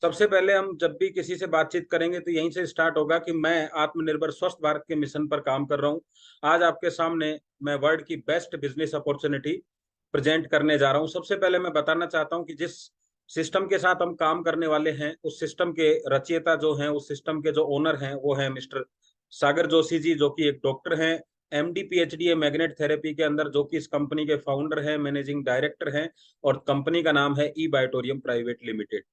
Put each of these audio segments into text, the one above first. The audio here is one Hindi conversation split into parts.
सबसे पहले हम जब भी किसी से बातचीत करेंगे तो यहीं से स्टार्ट होगा कि मैं आत्मनिर्भर स्वस्थ भारत के मिशन पर काम कर रहा हूँ। आज आपके सामने मैं वर्ल्ड की बेस्ट बिजनेस अपॉर्चुनिटी प्रेजेंट करने जा रहा हूँ। सबसे पहले मैं बताना चाहता हूँ कि जिस सिस्टम के साथ हम काम करने वाले हैं, उस सिस्टम के रचयिता जो हैं, उस सिस्टम के जो ओनर हैं, वो हैं मिस्टर सागर जोशी जी, जो कि एक डॉक्टर हैं, एमडी पीएचडी है मैग्नेट थेरेपी के अंदर, जो कि इस कंपनी के फाउंडर हैं, मैनेजिंग डायरेक्टर हैं, और कंपनी का नाम है ई बायोटोरियम प्राइवेट लिमिटेड।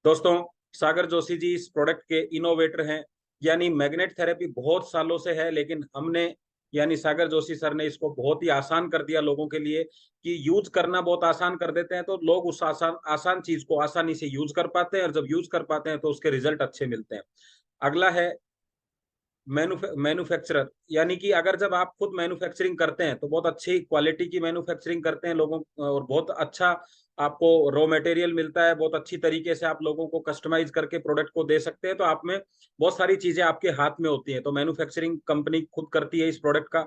दोस्तों, सागर जोशी जी इस प्रोडक्ट के इनोवेटर हैं। यानी मैग्नेट थेरेपी बहुत सालों से है, लेकिन हमने यानी सागर जोशी सर ने इसको बहुत ही आसान कर दिया लोगों के लिए, कि यूज करना बहुत आसान कर देते हैं तो लोग उस आसान आसान चीज को आसानी से यूज कर पाते हैं, और जब यूज कर पाते हैं तो उसके रिजल्ट अच्छे मिलते हैं। अगला है मैन्युफैक्चरर। यानी कि अगर जब आप खुद मैन्युफैक्चरिंग करते हैं तो बहुत अच्छी क्वालिटी की मैन्युफैक्चरिंग करते हैं लोगों, और बहुत अच्छा आपको रॉ मटेरियल मिलता है, बहुत अच्छी तरीके से आप लोगों को कस्टमाइज करके प्रोडक्ट को दे सकते हैं। तो आप में बहुत सारी चीजें आपके हाथ में होती हैं, तो मैन्युफैक्चरिंग कंपनी खुद करती है इस प्रोडक्ट का।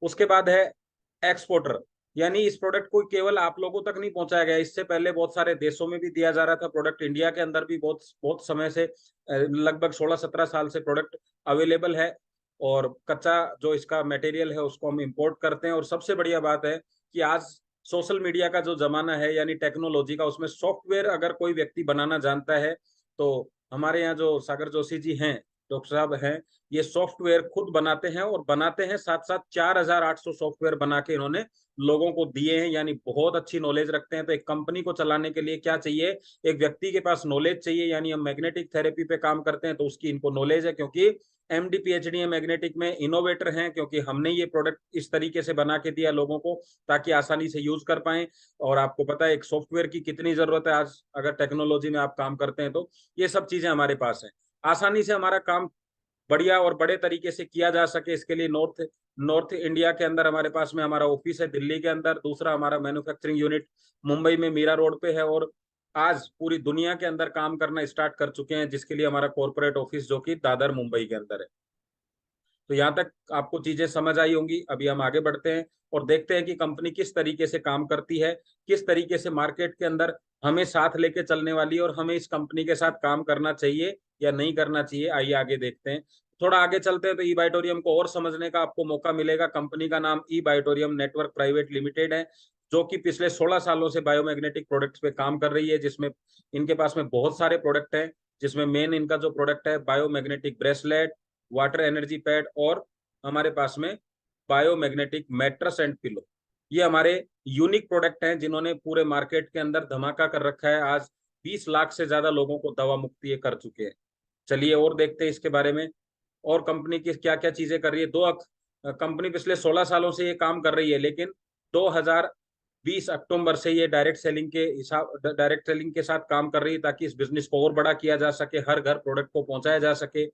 उसके बाद है एक्सपोर्टर। यानी इस प्रोडक्ट को केवल आप लोगों तक नहीं पहुंचाया गया, इससे पहले बहुत सारे देशों में भी दिया जा रहा था प्रोडक्ट। इंडिया के अंदर भी बहुत बहुत समय से लगभग 16-17 साल से प्रोडक्ट अवेलेबल है, और कच्चा जो इसका मटेरियल है उसको हम इंपोर्ट करते हैं। और सबसे बढ़िया बात है कि आज सोशल मीडिया का जो जमाना है, यानी टेक्नोलॉजी का, उसमें सॉफ्टवेयर अगर कोई व्यक्ति बनाना जानता है तो हमारे यहाँ जो सागर जोशी जी हैं, डॉक्टर साहब हैं, ये सॉफ्टवेयर खुद बनाते हैं, और बनाते हैं साथ साथ 4800 सॉफ्टवेयर बना के इन्होंने लोगों को दिए हैं। यानी बहुत अच्छी नॉलेज रखते हैं। तो एक कंपनी को चलाने के लिए क्या चाहिए? एक व्यक्ति के पास नॉलेज चाहिए। यानी हम मैग्नेटिक थेरेपी पे काम करते हैं तो उसकी इनको नॉलेज है, क्योंकि एमडी पीएचडी है मैग्नेटिक में, इनोवेटर हैं, क्योंकि हमने ये प्रोडक्ट इस तरीके से बना के दिया लोगों को ताकि आसानी से यूज कर पाएं। और आपको पता है एक सॉफ्टवेयर की कितनी जरूरत है आज, अगर टेक्नोलॉजी में आप काम करते हैं तो ये सब चीजें हमारे पास हैं। आसानी से हमारा काम बढ़िया और बड़े तरीके से किया जा सके, इसके लिए नॉर्थ नॉर्थ इंडिया के अंदर हमारे पास में हमारा ऑफिस है दिल्ली के अंदर। दूसरा हमारा मैन्युफैक्चरिंग यूनिट मुंबई में मीरा रोड पे है, और आज पूरी दुनिया के अंदर काम करना स्टार्ट कर चुके हैं, जिसके लिए हमारा कॉर्पोरेट ऑफिस जो कि दादर मुंबई के अंदर है। तो यहाँ तक आपको चीजें समझ आई होंगी। अभी हम आगे बढ़ते हैं और देखते हैं कि कंपनी किस तरीके से काम करती है, किस तरीके से मार्केट के अंदर हमें साथ लेके चलने वाली है, और हमें इस कंपनी के साथ काम करना चाहिए या नहीं करना चाहिए। आइए आगे देखते हैं। थोड़ा आगे चलते हैं तो ई बायोटोरियम को और समझने का आपको मौका मिलेगा। कंपनी का नाम ई बायोटोरियम नेटवर्क प्राइवेट लिमिटेड है, जो कि पिछले 16 सालों से बायोमैग्नेटिक प्रोडक्ट्स पे काम कर रही है, जिसमें इनके पास में बहुत सारे प्रोडक्ट हैं, जिसमें मेन इनका जो प्रोडक्ट है biomagnetic bracelet, water energy pad, और हमारे पास में बायोमैग्नेटिक मैट्रेस एंड पिलो। ये हमारे यूनिक प्रोडक्ट हैं, जिन्होंने पूरे मार्केट के अंदर धमाका कर रखा है। आज 20 लाख से ज्यादा लोगों को दवा मुक्ति ये कर चुके हैं। चलिए और देखते हैं इसके बारे में, और कंपनी की क्या क्या चीजें कर रही है। कंपनी पिछले 16 सालों से ये काम कर रही है, लेकिन 2020 अक्टूबर से ये डायरेक्ट सेलिंग के साथ काम कर रही है, ताकि इस बिजनेस को और बड़ा किया जा सके, हर घर प्रोडक्ट को पहुंचाया जा सके।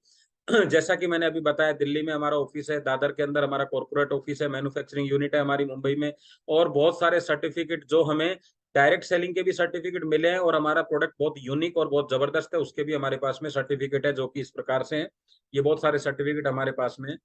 जैसा कि मैंने अभी बताया, दिल्ली में हमारा ऑफिस है, दादर के अंदर हमारा कॉर्पोरेट ऑफिस है, मैन्युफैक्चरिंग यूनिट है हमारी मुंबई में, और बहुत सारे सर्टिफिकेट जो हमें डायरेक्ट सेलिंग के भी सर्टिफिकेट मिले हैं, और हमारा प्रोडक्ट बहुत यूनिक और बहुत जबरदस्त है, उसके भी हमारे पास में सर्टिफिकेट है, जो कि इस प्रकार से है। ये बहुत सारे सर्टिफिकेट हमारे पास में है।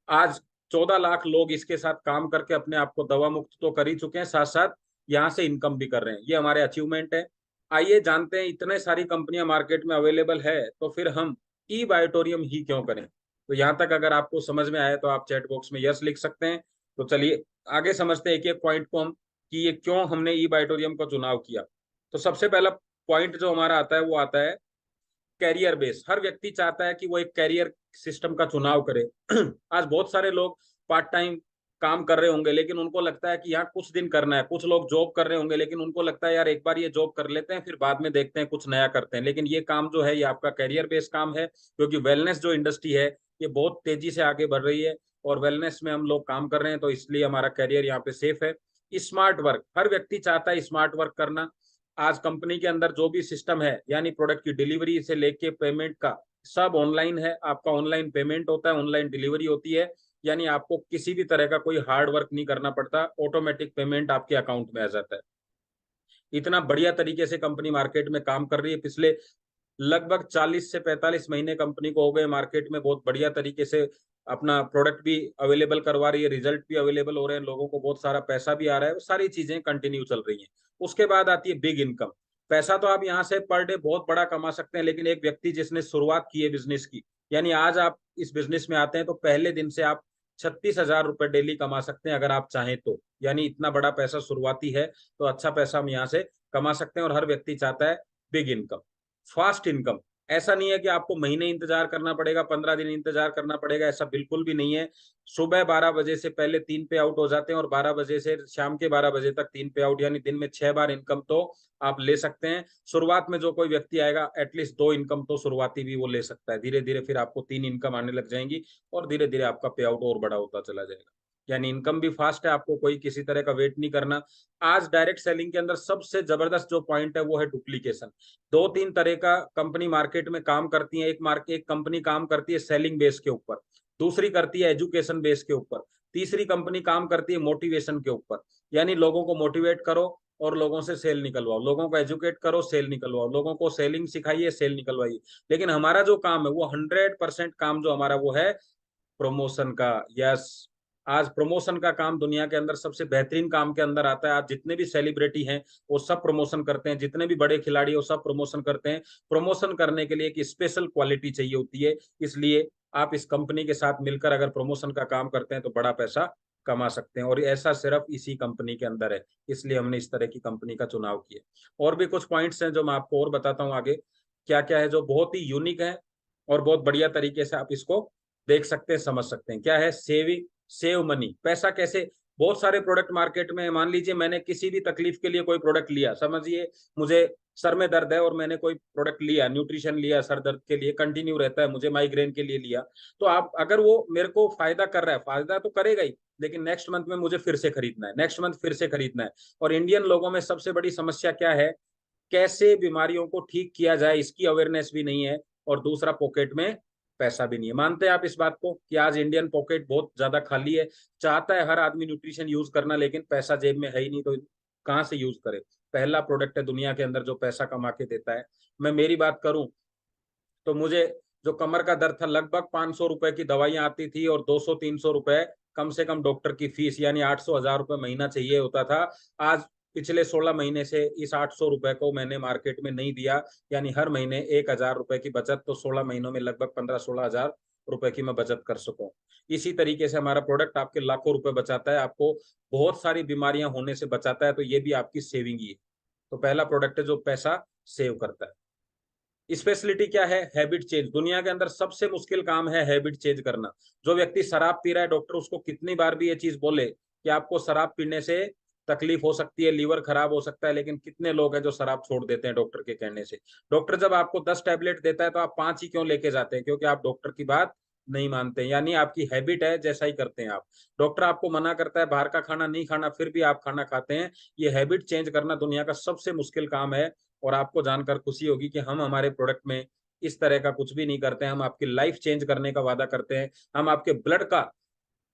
आज 14 लाख लोग इसके साथ काम करके अपने आप को दवा मुक्त तो कर ही चुके हैं, साथ साथ यहाँ से इनकम भी कर रहे हैं। ये हमारे अचीवमेंट है। आइए जानते हैं, इतने सारी कंपनियां मार्केट में अवेलेबल है तो फिर हम ई बायोटोरियम ही क्यों करें? तो यहाँ तक अगर आपको समझ में आए तो आप चैट बॉक्स में यस लिख सकते हैं। तो चलिए आगे समझते हैं एक एक पॉइंट को हम, कि ये क्यों हमने ई बायोटोरियम का चुनाव किया। तो सबसे पहला पॉइंट जो हमारा आता है वो आता है कैरियर बेस। हर व्यक्ति चाहता है कि वो एक कैरियर सिस्टम का चुनाव करे। आज बहुत सारे लोग पार्ट टाइम काम कर रहे होंगे, लेकिन उनको लगता है कि यहाँ कुछ दिन करना है। कुछ लोग जॉब कर रहे होंगे, लेकिन उनको लगता है यार एक बार ये जॉब कर लेते हैं, फिर बाद में देखते हैं, कुछ नया करते हैं। लेकिन ये काम जो है ये आपका कैरियर बेस्ड काम है, क्योंकि वेलनेस जो इंडस्ट्री है ये बहुत तेजी से आगे बढ़ रही है, और वेलनेस में हम लोग काम कर रहे हैं, तो इसलिए हमारा कैरियर यहाँ पे सेफ है। स्मार्ट वर्क, हर व्यक्ति चाहता है स्मार्ट वर्क करना। आज कंपनी के अंदर जो भी सिस्टम है, यानी प्रोडक्ट की डिलीवरी से लेके पेमेंट का, सब ऑनलाइन है। आपका ऑनलाइन पेमेंट होता है, ऑनलाइन डिलीवरी होती है। यानी आपको किसी भी तरह का कोई हार्ड वर्क नहीं करना पड़ता, ऑटोमेटिक पेमेंट आपके अकाउंट में आ जाता है। इतना बढ़िया तरीके से कंपनी मार्केट में काम कर रही है। पिछले लगभग 40 से 45 महीने कंपनी को हो गए मार्केट में, बहुत बढ़िया तरीके से अपना प्रोडक्ट भी अवेलेबल करवा रही है, रिजल्ट भी अवेलेबल हो रहे हैं, लोगों को बहुत सारा पैसा भी आ रहा है, वो सारी चीजें कंटिन्यू चल रही हैं। उसके बाद आती है बिग इनकम। पैसा तो आप यहाँ से पर डे बहुत बड़ा कमा सकते हैं, लेकिन एक व्यक्ति जिसने शुरुआत की है बिजनेस की, यानी आज आप इस बिजनेस में आते हैं तो पहले दिन से आप 36,000 रुपए डेली कमा सकते हैं अगर आप चाहें तो। यानी इतना बड़ा पैसा शुरुआती है, तो अच्छा पैसा हम यहाँ से कमा सकते हैं। और हर व्यक्ति चाहता है बिग इनकम, फास्ट इनकम। ऐसा नहीं है कि आपको महीने इंतजार करना पड़ेगा, 15 दिन इंतजार करना पड़ेगा, ऐसा बिल्कुल भी नहीं है। सुबह 12 बजे से पहले 3 पे आउट हो जाते हैं, और 12 बजे से शाम के 12 बजे तक 3 पे आउट, यानी दिन में 6 बार इनकम तो आप ले सकते हैं। शुरुआत में जो कोई व्यक्ति आएगा एटलीस्ट 2 इनकम तो शुरुआती भी वो ले सकता है। धीरे धीरे फिर आपको 3 इनकम आने लग जाएंगी, और धीरे धीरे आपका पे आउट और बड़ा होता चला जाएगा। यानी इनकम भी फास्ट है, आपको कोई किसी तरह का वेट नहीं करना। आज डायरेक्ट सेलिंग के अंदर सबसे जबरदस्त जो पॉइंट है वो है डुप्लीकेशन। 2-3 तरह का कंपनी मार्केट में काम करती है। एक कंपनी काम करती है सेलिंग बेस के ऊपर, दूसरी करती है एजुकेशन बेस के ऊपर, तीसरी कंपनी काम करती है मोटिवेशन के ऊपर। यानी लोगों को मोटिवेट करो और लोगों से सेल निकलवाओ, लोगों को एजुकेट करो, सेल निकलवाओ, लोगों को सेलिंग सिखाइए, सेल निकलवाइए। लेकिन हमारा जो काम है वो 100% काम जो हमारा वो है प्रमोशन का। यस, आज प्रमोशन का काम दुनिया के अंदर सबसे बेहतरीन काम के अंदर आता है। आज जितने भी सेलिब्रिटी हैं वो सब प्रमोशन करते हैं, जितने भी बड़े खिलाड़ी हैं वो सब प्रमोशन करते हैं। प्रमोशन करने के लिए एक स्पेशल क्वालिटी चाहिए होती है, इसलिए आप इस कंपनी के साथ मिलकर अगर प्रमोशन का काम करते हैं तो बड़ा पैसा कमा सकते हैं। और ऐसा सिर्फ इसी कंपनी के अंदर है, इसलिए हमने इस तरह की कंपनी का चुनाव किया। और भी कुछ पॉइंट्स हैं जो मैं आपको और बताता हूँ आगे क्या क्या है, जो बहुत ही यूनिक है और बहुत बढ़िया तरीके से आप इसको देख सकते हैं, समझ सकते हैं। क्या है? Saving, save money. पैसा कैसे? बहुत सारे प्रोडक्ट मार्केट में, मान लीजिए मैंने किसी भी तकलीफ के लिए कोई प्रोडक्ट लिया, समझिए मुझे सर में दर्द है और मैंने कोई प्रोडक्ट लिया, न्यूट्रिशन लिया सर दर्द के लिए, कंटिन्यू रहता है, मुझे माइग्रेन के लिए लिया। तो आप अगर वो मेरे को फायदा कर रहा है, फायदा तो करेगा ही, लेकिन नेक्स्ट मंथ में मुझे फिर से खरीदना है, नेक्स्ट मंथ फिर से खरीदना है। और इंडियन लोगों में सबसे बड़ी समस्या क्या है? कैसे बीमारियों को ठीक किया जाए इसकी अवेयरनेस भी नहीं है, और दूसरा पॉकेट में पैसा भी नहीं है। मानते हैं आप इस बात को कि आज इंडियन पॉकेट बहुत ज्यादा खाली है? चाहता है हर आदमी न्यूट्रिशन यूज करना, लेकिन पैसा जेब में है ही नहीं, तो कहाँ से यूज करे? पहला प्रोडक्ट है दुनिया के अंदर जो पैसा कमा के देता है। मैं मेरी बात करूं तो मुझे जो कमर का दर्द था, लगभग 500 रुपए की दवाइयां आती थी, और 200-300 रुपए कम से कम डॉक्टर की फीस, यानी 800-1000 रुपए महीना चाहिए होता था। आज पिछले 16 महीने से इस 800 रुपए को मैंने मार्केट में नहीं दिया, यानी हर महीने 1,000 रुपए की बचत, तो 16 महीनों में लगभग 15-16 हजार रुपए की मैं बचत कर सकूं। इसी तरीके से हमारा प्रोडक्ट आपके लाखों रुपए बचाता है, आपको बहुत सारी बीमारियां होने से बचाता है, तो ये भी आपकी सेविंग ही है। तो पहला प्रोडक्ट है जो पैसा सेव करता है। स्पेशलिटी क्या है? Habit change. दुनिया के अंदर सबसे मुश्किल काम है हैबिट चेंज करना। जो व्यक्ति शराब पी रहा है, डॉक्टर उसको कितनी बार भी ये चीज बोले कि आपको शराब पीने से तकलीफ हो सकती है, लीवर खराब हो सकता है, लेकिन कितने लोग हैं जो शराब छोड़ देते हैं डॉक्टर के कहने से? डॉक्टर जब आपको 10 टैबलेट देता है तो आप 5 ही क्यों लेके जाते हैं? क्योंकि आप डॉक्टर की बात नहीं मानते हैं, यानी आपकी हैबिट है, जैसा ही करते हैं आप। डॉक्टर आपको मना करता है बाहर का खाना नहीं खाना, फिर भी आप खाना खाते हैं। ये हैबिट चेंज करना दुनिया का सबसे मुश्किल काम है। और आपको जानकर खुशी होगी कि हम हमारे प्रोडक्ट में इस तरह का कुछ भी नहीं करते हैं। हम आपकी लाइफ चेंज करने का वादा करते हैं। हम आपके ब्लड का,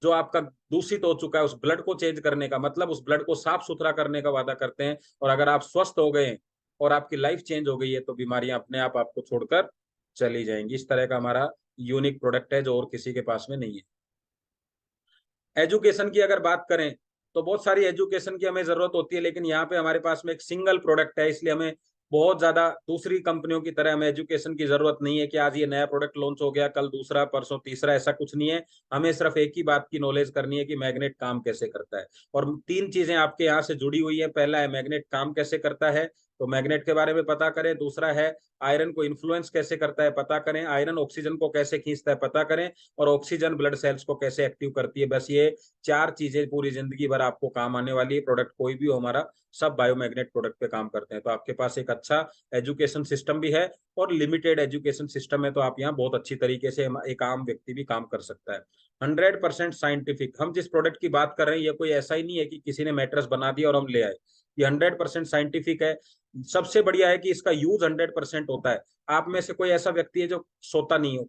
जो आपका दूषित हो चुका है, उस ब्लड को चेंज करने का, मतलब उस ब्लड को साफ सुथरा करने का वादा करते हैं। और अगर आप स्वस्थ हो गए और आपकी लाइफ चेंज हो गई है तो बीमारियां अपने आप आपको छोड़कर चली जाएंगी। इस तरह का हमारा यूनिक प्रोडक्ट है जो और किसी के पास में नहीं है। एजुकेशन की अगर बात करें तो बहुत सारी एजुकेशन की हमें जरूरत होती है, लेकिन यहाँ पे हमारे पास में एक सिंगल प्रोडक्ट है, इसलिए हमें बहुत ज्यादा दूसरी कंपनियों की तरह हमें एजुकेशन की जरूरत नहीं है कि आज ये नया प्रोडक्ट लॉन्च हो गया, कल दूसरा, परसों तीसरा, ऐसा कुछ नहीं है। हमें सिर्फ एक ही बात की नॉलेज करनी है कि मैग्नेट काम कैसे करता है। और 3 चीजें आपके यहाँ से जुड़ी हुई है। पहला है मैग्नेट काम कैसे करता है, तो मैग्नेट के बारे में पता करें। दूसरा है आयरन को इन्फ्लुएंस कैसे करता है, पता करें। आयरन ऑक्सीजन को कैसे खींचता है, पता करें। और ऑक्सीजन ब्लड सेल्स को कैसे एक्टिव करती है। बस ये 4 चीजें पूरी जिंदगी भर आपको काम आने वाली है। प्रोडक्ट कोई भी हो हमारा, सब बायोमैग्नेट प्रोडक्ट पे काम करते हैं। तो आपके पास एक अच्छा एजुकेशन सिस्टम भी है, और लिमिटेड एजुकेशन सिस्टम है, तो आप यहाँ बहुत अच्छी तरीके से एक आम व्यक्ति भी काम कर सकता है। 100% साइंटिफिक। हम जिस प्रोडक्ट की बात कर रहे हैं ये कोई ऐसा ही नहीं है कि किसी ने मैट्रेस बना दिया और हम ले आए। ये 100% साइंटिफिक है। सबसे बढ़िया है कि इसका यूज 100% होता है। आप में से कोई ऐसा व्यक्ति है जो सोता नहीं हो?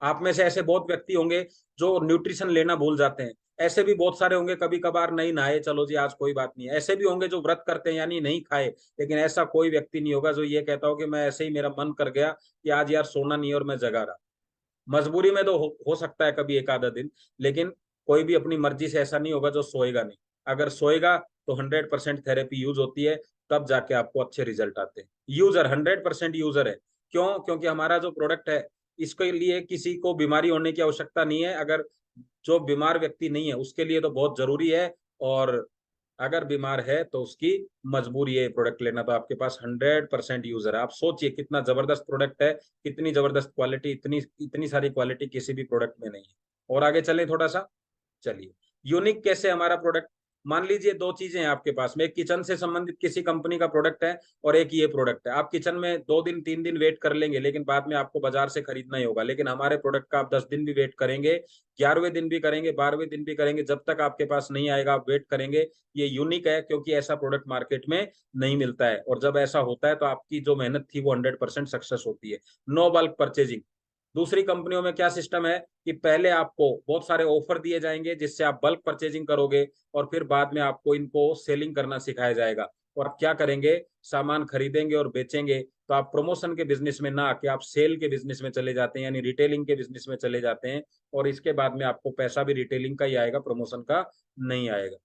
आप में से ऐसे बहुत व्यक्ति होंगे जो न्यूट्रिशन लेना भूल जाते हैं। ऐसे भी बहुत सारे होंगे, कभी कभार नहीं नहाए, चलो जी आज कोई बात नहीं है। ऐसे भी होंगे जो व्रत करते हैं यानी नहीं खाए, लेकिन ऐसा कोई व्यक्ति नहीं होगा जो ये कहता हो कि मैं ऐसे ही मेरा मन कर गया कि आज यार सोना नहीं है और मैं जगा रहा। मजबूरी में तो हो सकता है कभी एक आधा दिन, लेकिन कोई भी अपनी मर्जी से ऐसा नहीं होगा जो सोएगा नहीं। अगर सोएगा तो 100% थेरेपी यूज होती है। तब जाके आपको अच्छे रिजल्ट आते हैं। यूजर 100% यूजर है। क्यों? क्योंकि हमारा जो प्रोडक्ट है इसके लिए किसी को बीमारी होने की आवश्यकता नहीं है। अगर जो बीमार व्यक्ति नहीं है उसके लिए तो बहुत जरूरी है, और अगर बीमार है तो उसकी मजबूरी है प्रोडक्ट लेना। तो आपके पास 100% यूजर है। आप सोचिए कितना जबरदस्त प्रोडक्ट है, कितनी जबरदस्त क्वालिटी, इतनी इतनी सारी क्वालिटी किसी भी प्रोडक्ट में नहीं है। और आगे चले थोड़ा सा, चलिए। यूनिक कैसे हमारा प्रोडक्ट? मान लीजिए दो चीजें हैं आपके पास में, एक किचन से संबंधित किसी कंपनी का प्रोडक्ट है और एक ये प्रोडक्ट है। आप किचन में 2 दिन 3 दिन वेट कर लेंगे, लेकिन बाद में आपको बाजार से खरीदना ही होगा। लेकिन हमारे प्रोडक्ट का आप 10 दिन भी वेट करेंगे, 11वें दिन भी करेंगे, 12वें दिन भी करेंगे, जब तक आपके पास नहीं आएगा आप वेट करेंगे। ये यूनिक है क्योंकि ऐसा प्रोडक्ट मार्केट में नहीं मिलता है, और जब ऐसा होता है तो आपकी जो मेहनत थी वो 100% सक्सेस होती है। No bulk purchasing. दूसरी कंपनियों में क्या सिस्टम है कि पहले आपको बहुत सारे ऑफर दिए जाएंगे जिससे आप बल्क परचेजिंग करोगे, और फिर बाद में आपको इनको सेलिंग करना सिखाया जाएगा। और आप क्या करेंगे? सामान खरीदेंगे और बेचेंगे। तो आप प्रमोशन के बिजनेस में ना आके आप सेल के बिजनेस में चले जाते हैं, यानी रिटेलिंग के बिजनेस में चले जाते हैं। और इसके बाद में आपको पैसा भी रिटेलिंग का ही आएगा, प्रमोशन का नहीं आएगा।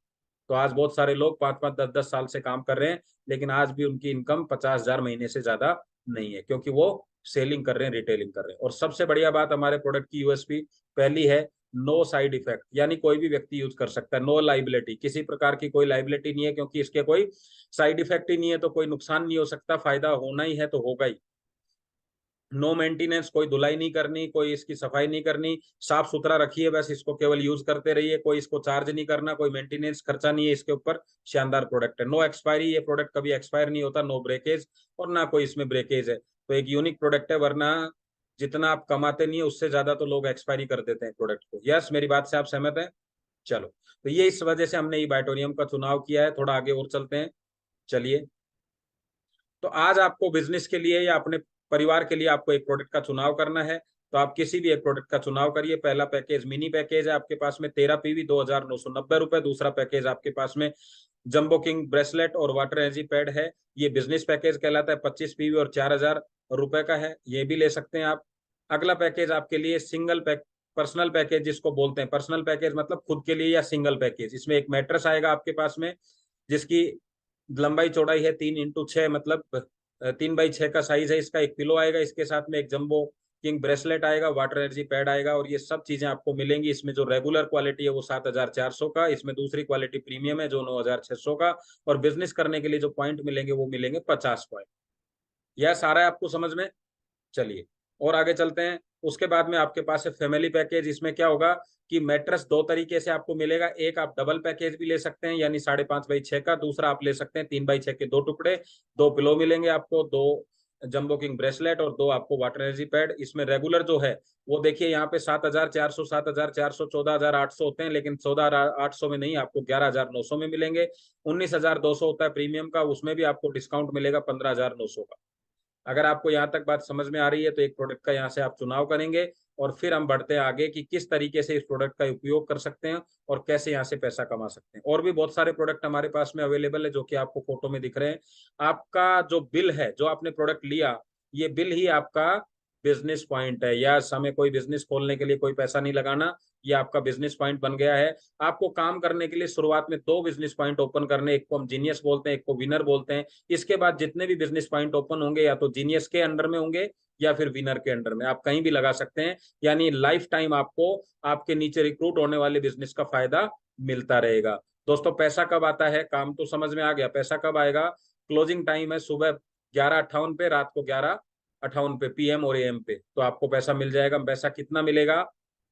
तो आज बहुत सारे लोग 5-5 10-10 साल से काम कर रहे हैं, लेकिन आज भी उनकी इनकम 50,000 महीने से ज्यादा नहीं है, क्योंकि वो सेलिंग कर रहे हैं, रिटेलिंग कर रहे हैं। और सबसे बढ़िया बात हमारे प्रोडक्ट की यूएसपी पहली है, नो साइड इफेक्ट, यानी कोई भी व्यक्ति यूज कर सकता है। नो लाइबिलिटी, किसी प्रकार की कोई लाइबिलिटी नहीं है, क्योंकि इसके कोई साइड इफेक्ट ही नहीं है तो कोई नुकसान नहीं हो सकता। फायदा होना ही है तो होगा ही। नो मेंटेनेंस, कोई धुलाई नहीं करनी, कोई इसकी सफाई नहीं करनी, साफ सुथरा रखिए बस इसको, केवल यूज करते रहिए, कोई इसको चार्ज नहीं करना, कोई मेंटेनेंस खर्चा नहीं है इसके ऊपर। शानदार प्रोडक्ट है। नो एक्सपायरी, ये प्रोडक्ट कभी एक्सपायर नहीं होता। नो ब्रेकेज, और ना कोई इसमें ब्रेकेज है। तो एक यूनिक प्रोडक्ट है, वरना जितना आप कमाते नहीं है उससे ज्यादा तो लोग एक्सपायरी कर देते हैं प्रोडक्ट को। यस, मेरी बात से आप सहमत हैं? चलो, तो ये इस वजह से हमने ये बायोटोनियम का चुनाव किया है। थोड़ा आगे और चलते हैं, चलिए। तो आज आपको बिजनेस के लिए या अपने परिवार के लिए आपको एक प्रोडक्ट का चुनाव करना है, तो आप किसी भी एक प्रोडक्ट का चुनाव करिए। पहला पैकेज मिनी पैकेज है आपके पास में, 13 PV, 2,990 रुपए। दूसरा पैकेज आपके पास में जंबो किंग ब्रेसलेट और वाटर एनर्जी पैड है, ये बिजनेस पैकेज कहलाता है। 25 PV और 4,000 रुपए का है, ये भी ले सकते हैं आप। अगला पैकेज आपके लिए सिंगल पैक, पर्सनल पैकेज जिसको बोलते हैं। पर्सनल पैकेज मतलब खुद के लिए या सिंगल पैकेज। इसमें एक मैट्रेस आएगा आपके पास में, जिसकी लंबाई चौड़ाई है 3x6, मतलब 3x6 का साइज है इसका। एक पिलो आएगा इसके साथ में, एक जंबो किंग ब्रेसलेट आएगा, वाटर एनर्जी पैड आएगा, और ये सब चीजें आपको मिलेंगी। इसमें जो रेगुलर क्वालिटी है वो 7,400 का, इसमें दूसरी क्वालिटी प्रीमियम है जो 9,600 का, और बिजनेस करने के लिए जो पॉइंट मिलेंगे वो मिलेंगे 50 पॉइंट। यह सारा है आपको समझ में? चलिए और आगे चलते हैं। उसके बाद में आपके पास है फैमिली पैकेज। इसमें क्या होगा कि मैट्रेस दो तरीके से आपको मिलेगा। एक आप डबल पैकेज भी ले सकते हैं, यानी 5.5x6 का। दूसरा आप ले सकते हैं 3x6 के 2 टुकड़े। 2 पिलो मिलेंगे आपको, 2 जंबो किंग ब्रेसलेट और 2 आपको वाटर एनर्जी पैड। इसमें रेगुलर जो है वो देखिए यहाँ पे 7,400, 7,400, 14,800 होते हैं, लेकिन 14,800 में नहीं, आपको 11,900 में मिलेंगे। 19,200 होता है प्रीमियम का, उसमें भी आपको डिस्काउंट मिलेगा 15,900 का। अगर आपको यहाँ तक बात समझ में आ रही है तो एक प्रोडक्ट का यहाँ से आप चुनाव करेंगे, और फिर हम बढ़ते हैं आगे कि किस तरीके से इस प्रोडक्ट का उपयोग कर सकते हैं और कैसे यहाँ से पैसा कमा सकते हैं। और भी बहुत सारे प्रोडक्ट हमारे पास में अवेलेबल है जो कि आपको फोटो में दिख रहे हैं। आपका जो बिल है, जो आपने प्रोडक्ट लिया, ये बिल ही आपका बिजनेस पॉइंट है। या हमें कोई बिजनेस खोलने के लिए कोई पैसा नहीं लगाना, ये आपका बिजनेस पॉइंट बन गया है। आपको काम करने के लिए शुरुआत में 2 बिजनेस पॉइंट ओपन करने, एक को हम जीनियस बोलते हैं, एक को विनर बोलते हैं। इसके बाद जितने भी बिजनेस पॉइंट ओपन होंगे या तो जीनियस के अंडर में होंगे या फिर विनर के अंडर में, आप कहीं भी लगा सकते हैं। यानी लाइफ टाइम आपको आपके नीचे रिक्रूट होने वाले बिजनेस का फायदा मिलता रहेगा। दोस्तों, पैसा कब आता है? काम तो समझ में आ गया, पैसा कब आएगा? क्लोजिंग टाइम है सुबह 11:58 पे, रात को 11:58 पे, PM और AM पे, तो आपको पैसा मिल जाएगा। पैसा कितना मिलेगा?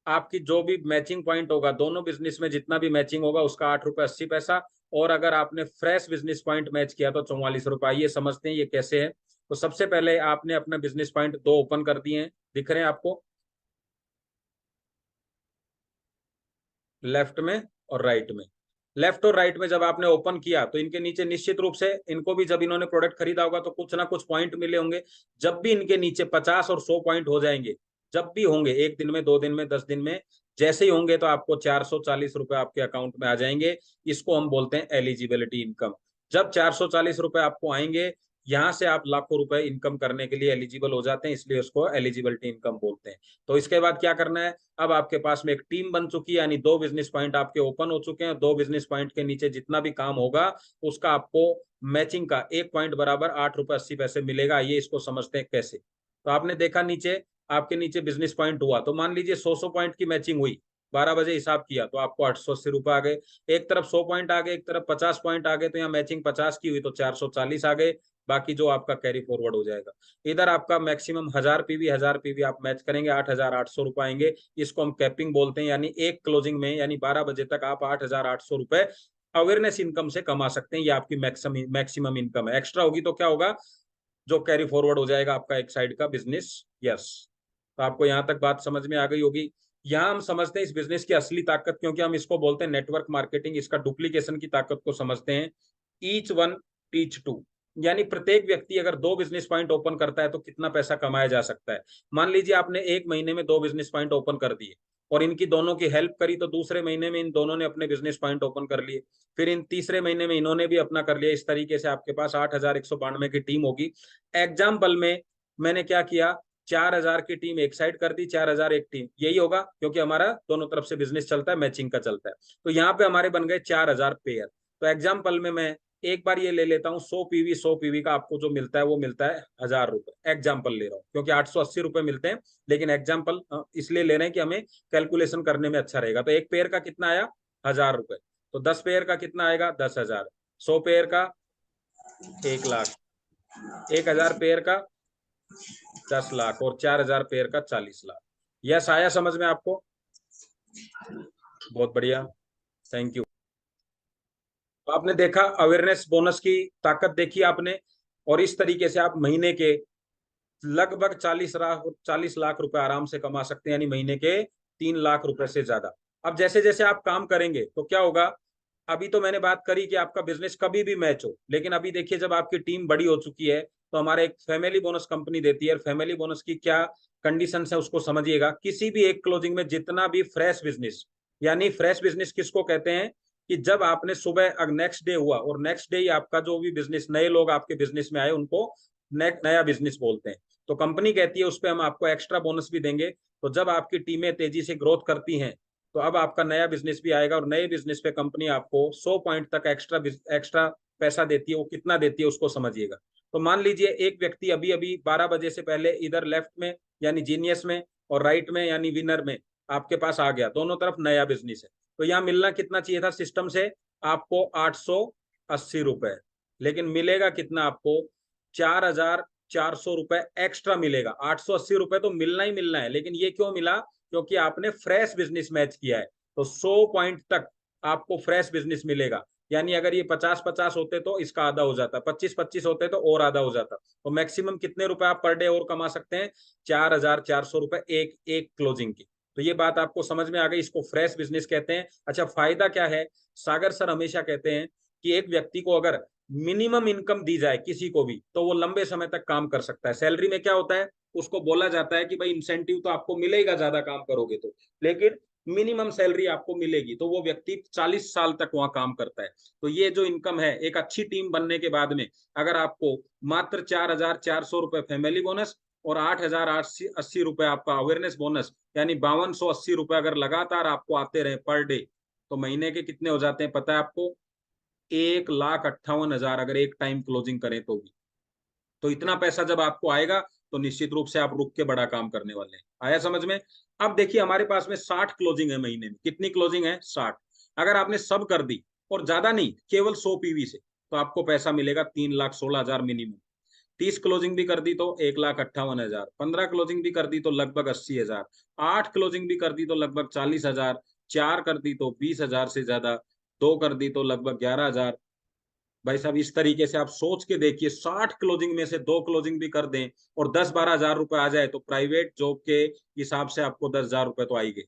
आपकी जो भी मैचिंग पॉइंट होगा, दोनों बिजनेस में जितना भी मैचिंग होगा उसका 8 रुपये 80 पैसा। और अगर आपने फ्रेश बिजनेस पॉइंट मैच किया तो 44 रुपये। आइए समझते हैं ये कैसे है। तो सबसे पहले आपने अपना बिजनेस पॉइंट 2 ओपन कर दिए हैं, दिख रहे हैं आपको लेफ्ट में और राइट में। लेफ्ट और राइट में जब आपने ओपन किया तो इनके नीचे निश्चित रूप से इनको भी, जब इन्होंने प्रोडक्ट खरीदा होगा तो कुछ ना कुछ पॉइंट मिले होंगे। जब भी इनके नीचे 50 और 100 पॉइंट हो जाएंगे, जब भी होंगे, 1 दिन में, 2 दिन में, 10 दिन में, जैसे ही होंगे, तो आपको 440 रुपए आपके अकाउंट में आ जाएंगे। इसको हम बोलते हैं एलिजिबिलिटी इनकम। जब 440 रुपए आपको आएंगे यहाँ से आप लाखों रुपए इनकम करने के लिए एलिजिबल हो जाते हैं, इसलिए उसको एलिजिबिलिटी इनकम बोलते हैं। तो इसके बाद क्या करना है, अब आपके पास में एक टीम बन चुकी है, यानी 2 बिजनेस पॉइंट आपके ओपन हो चुके हैं। 2 बिजनेस पॉइंट के नीचे जितना भी काम होगा उसका आपको मैचिंग का 1 पॉइंट बराबर 8 रुपये 80 पैसे मिलेगा। ये इसको समझते हैं कैसे। तो आपने देखा नीचे, आपके नीचे बिजनेस पॉइंट हुआ, तो मान लीजिए 100 पॉइंट की मैचिंग हुई, 12 बजे हिसाब किया तो आपको 880 रुपये आ गए। एक तरफ 100 पॉइंट आ गए, एक तरफ 50 पॉइंट आ गए, तो यहाँ मैचिंग 50 की हुई तो 440 आ गए। बाकी जो आपका कैरी फॉरवर्ड हो जाएगा। इधर आपका मैक्सिमम 1000 पीवी आप मैच करेंगे, 8,800 रुपये आएंगे। इसको हम कैपिंग बोलते हैं, यानी एक क्लोजिंग में यानी 12 बजे तक आप 8,800 रुपये अवेयरनेस इनकम से कमा सकते हैं। ये आपकी मैक्सिमम इनकम है। एक्स्ट्रा होगी तो क्या होगा, जो कैरी फॉरवर्ड हो जाएगा आपका एक साइड का बिजनेस। यस, तो आपको यहाँ तक बात समझ में आ गई होगी। यहाँ हम समझते हैं इस बिजनेस की असली ताकत, क्योंकि हम इसको बोलते हैं नेटवर्क मार्केटिंग, इसका डुप्लीकेशन की ताकत को समझते हैं। ईच वन टीच टू, यानी प्रत्येक व्यक्ति अगर 2 बिजनेस पॉइंट ओपन करता है तो कितना पैसा कमाया जा सकता है। मान लीजिए आपने एक महीने में 2 बिजनेस पॉइंट ओपन कर दिए और इनकी दोनों की हेल्प करी, तो दूसरे महीने में इन दोनों ने अपने बिजनेस पॉइंट ओपन कर लिए, फिर इन तीसरे महीने में इन्होंने भी अपना कर लिया। इस तरीके से आपके पास 8,192 की टीम होगी। एग्जाम्पल में मैंने क्या किया, 4,000 की टीम एक साइड कर दी, 4,000 एक टीम, यही होगा क्योंकि हमारा दोनों तरफ से बिजनेस चलता है, मैचिंग का चलता है। तो यहाँ पे हमारे बन गए 4,000 पेयर। तो एग्जाम्पल में मैं एक बार ये ले लेता हूँ, 100 पीवी का आपको जो मिलता है वो मिलता है 1,000 रुपए। एग्जाम्पल ले रहा हूँ क्योंकि 880 रुपए मिलते हैं, लेकिन एग्जाम्पल इसलिए ले रहे हैं कि हमें कैलकुलेशन करने में अच्छा रहेगा। तो एक पेयर का कितना आया, 1,000 रुपए। तो 10 पेयर का कितना आएगा, 10,000। 100 पेयर का 1 लाख, 1,000 पेयर का 10 लाख और 4,000 पेयर का 40 लाख। यस, आया समझ में आपको? बहुत बढ़िया, थैंक यू। तो आपने देखा अवेयरनेस बोनस की ताकत देखी आपने, और इस तरीके से आप महीने के लगभग 40 लाख रुपए आराम से कमा सकते हैं, यानी महीने के 3 लाख रुपए से ज्यादा। अब जैसे जैसे आप काम करेंगे तो क्या होगा, अभी तो मैंने बात करी कि आपका बिजनेस कभी भी मैच हो, लेकिन अभी देखिए जब आपकी टीम बड़ी हो चुकी है तो हमारा एक फैमिली बोनस कंपनी देती है। और फैमिली बोनस की क्या कंडीशन है उसको समझिएगा। किसी भी एक क्लोजिंग में जितना भी फ्रेश बिजनेस, यानी फ्रेश बिजनेस किसको कहते हैं, कि जब आपने सुबह नेक्स्ट डे हुआ और नेक्स्ट डे ही आपका जो भी बिजनेस, नए लोग आपके बिजनेस में आए, उनको नया बिजनेस बोलते हैं। तो कंपनी कहती है उस पर हम आपको एक्स्ट्रा बोनस भी देंगे। तो जब आपकी टीमें तेजी से ग्रोथ करती हैं तो अब आपका नया बिजनेस भी आएगा, और नए बिजनेस पे कंपनी आपको 100 पॉइंट तक एक्स्ट्रा पैसा देती है। वो कितना देती है उसको समझिएगा। तो मान लीजिए एक व्यक्ति अभी अभी 12 बजे से पहले इधर लेफ्ट में यानी जीनियस में और राइट में यानी विनर में आपके पास आ गया, दोनों तरफ नया बिजनेस है। तो यहाँ मिलना कितना चाहिए था सिस्टम से, आपको 880 रुपए, लेकिन मिलेगा कितना आपको, 4,400 रुपए एक्स्ट्रा मिलेगा। 880 रुपए तो मिलना ही मिलना है, लेकिन ये क्यों मिला, क्योंकि आपने फ्रेश बिजनेस मैच किया है। तो 100 पॉइंट तक आपको फ्रेश बिजनेस मिलेगा। यानी अगर ये 50-50 होते तो इसका आधा हो जाता, 25-25 होते तो और आधा हो जाता। तो मैक्सिमम कितने रुपए आप पर डे और कमा सकते हैं, 4,400 रुपए एक एक क्लोजिंग की। तो ये बात आपको समझ में आ गई, इसको फ्रेश बिजनेस कहते हैं। अच्छा, फायदा क्या है, सागर सर हमेशा कहते हैं कि एक व्यक्ति को अगर मिनिमम इनकम दी जाए किसी को भी, तो वो लंबे समय तक काम कर सकता है। सैलरी में क्या होता है, उसको बोला जाता है कि भाई इंसेंटिव तो आपको मिलेगा ज्यादा काम करोगे तो, लेकिन मिनिमम सैलरी आपको मिलेगी। तो वो व्यक्ति 40 साल तक वहां काम करता है। तो ये जो इनकम है, एक अच्छी टीम बनने के बाद में अगर आपको मात्र 4,400 रुपए फैमिली बोनस और 8,080 रुपए आपका अवेयरनेस बोनस, यानी 5,280 रुपए अगर लगातार आपको आते रहे पर डे, तो महीने के कितने हो जाते हैं पता है आपको, 1,58,000 अगर एक टाइम क्लोजिंग करें तो भी। तो इतना पैसा जब आपको आएगा तो निश्चित रूप से आप रुक के बड़ा काम करने वाले हैं। आया समझ में? अब देखिए हमारे पास में 60 क्लोजिंग है महीने में। कितनी क्लोजिंग है? 60। अगर आपने सब कर दी, और ज्यादा नहीं, केवल 100 पीवी से, तो आपको पैसा मिलेगा 3,16,000 मिनिमम। 30 क्लोजिंग भी कर दी तो 1,58,000, 15 क्लोजिंग भी कर दी तो लगभग 80,000, 8 क्लोजिंग भी कर दी तो लगभग 40,000, 4 कर दी तो 20,000 से ज्यादा, 2 कर दी तो लगभग 11,000। भाई साहब इस तरीके से आप सोच के देखिए, 60 क्लोजिंग में से 2 क्लोजिंग भी कर दें और 10-12 हजार रुपए आ जाए, तो प्राइवेट जॉब के हिसाब से आपको 10,000 रुपए तो आएंगे।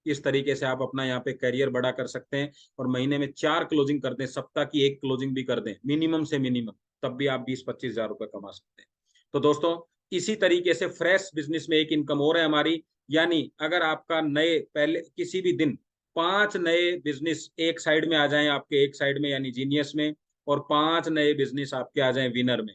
इस तरीके से आप अपना यहाँ पे करियर बड़ा कर सकते हैं। और महीने में 4 क्लोजिंग कर दें, सप्ताह की 1 क्लोजिंग भी कर दें मिनिमम से मिनिमम, तब भी आप 20-25 हजार रुपए कमा सकते हैं। तो दोस्तों, इसी तरीके से फ्रेश बिजनेस में एक इनकम और है हमारी। यानी अगर आपका नए पहले किसी भी दिन 5 नए बिजनेस एक साइड में आ जाएं, आपके एक साइड में यानी जीनियस में, और 5 नए बिजनेस आपके आ जाएं विनर में,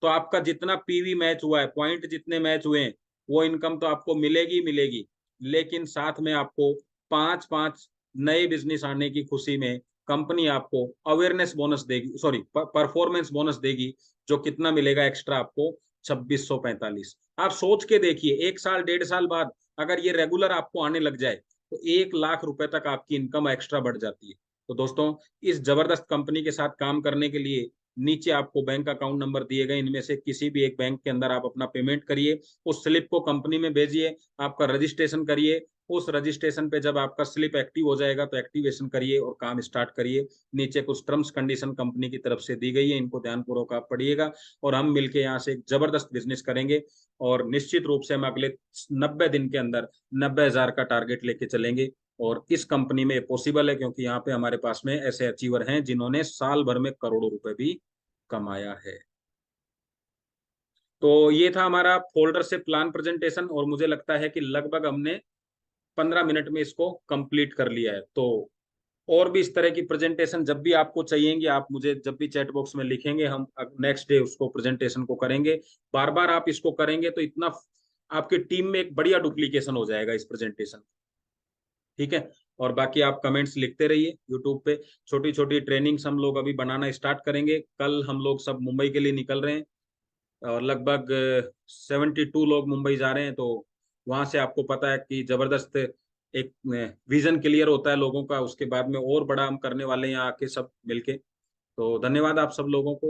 तो आपका जितना पीवी मैच हुआ है, पॉइंट जितने मैच हुए हैं, वो इनकम तो आपको मिलेगी मिलेगी, लेकिन साथ में आपको 5-5 नए बिजनेस आने की खुशी में कंपनी आपको अवेयरनेस बोनस देगी, सॉरी परफॉर्मेंस बोनस देगी, जो कितना मिलेगा एक्स्ट्रा आपको, 2645। आप सोच के देखिए, 1 साल 1.5 साल बाद अगर ये रेगुलर आपको आने लग जाए तो 1 लाख रुपए तक आपकी इनकम एक्स्ट्रा बढ़ जाती है। तो दोस्तों, इस जबरदस्त कंपनी के साथ काम करने के लिए नीचे आपको बैंक अकाउंट नंबर दिए गए, इनमें से किसी भी एक बैंक के अंदर आप अपना पेमेंट करिए, उस स्लिप को कंपनी में भेजिए, आपका रजिस्ट्रेशन करिए, उस रजिस्ट्रेशन पे जब आपका स्लिप एक्टिव हो जाएगा तो एक्टिवेशन करिए और काम स्टार्ट करिए। नीचे कुछ टर्म्स कंडीशन कंपनी की तरफ से दी गई है, इनको ध्यानपूर्वक आप पढ़िएगा, और हम मिलके यहाँ से एक जबरदस्त बिजनेस करेंगे, और निश्चित रूप से हम अगले 90 दिन के अंदर 90,000 का टारगेट लेके चलेंगे। और इस कंपनी में पॉसिबल है, क्योंकि यहाँ पे हमारे पास में ऐसे अचीवर हैं जिन्होंने साल भर में करोड़ों रुपए भी कमाया है। तो ये था हमारा फोल्डर से प्लान प्रेजेंटेशन, और मुझे लगता है कि लगभग हमने 15 मिनट में इसको कंप्लीट कर लिया है। तो और भी इस तरह की प्रेजेंटेशन जब भी आपको चाहिएंगी, आप मुझे जब भी चैट बॉक्स में लिखेंगे, हम नेक्स्ट डे उसको प्रेजेंटेशन को करेंगे। बार बार आप इसको करेंगे तो इतना आपकी टीम में एक बढ़िया डुप्लीकेशन हो जाएगा इस प्रेजेंटेशन, ठीक है। और बाकी आप कमेंट्स लिखते रहिए यूट्यूब पे। छोटी छोटी ट्रेनिंग्स हम लोग अभी बनाना स्टार्ट करेंगे। कल हम लोग सब मुंबई के लिए निकल रहे हैं, और लगभग 72 लोग मुंबई जा रहे हैं। तो वहां से आपको पता है कि जबरदस्त एक विजन क्लियर होता है लोगों का, उसके बाद में और बड़ा हम करने वाले हैं यहाँ आके सब मिलके। तो धन्यवाद आप सब लोगों को।